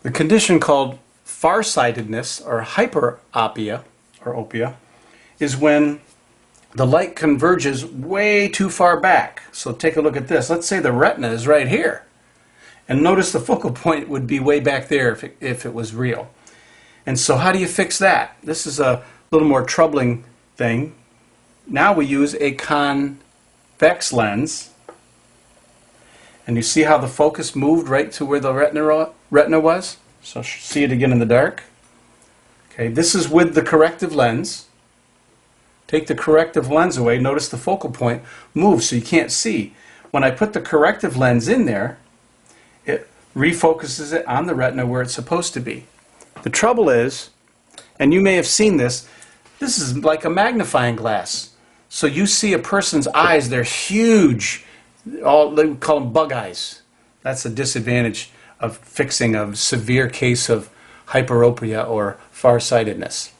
The condition called farsightedness or hyperopia is when the light converges way too far back. So take a look at this. Let's say the retina is right here. And notice the focal point would be way back there if it was real. And so how do you fix that? This is a little more troubling thing. Now we use a convex lens. And you see how the focus moved right to where the retina was? So see it again in the dark. Okay, this is with the corrective lens. Take the corrective lens away. Notice the focal point moves so you can't see. When I put the corrective lens in there, it refocuses it on the retina where it's supposed to be. The trouble is, and you may have seen this, this is like a magnifying glass. So you see a person's eyes, they're huge. They call them bug eyes. That's a disadvantage of fixing a severe case of hyperopia or farsightedness.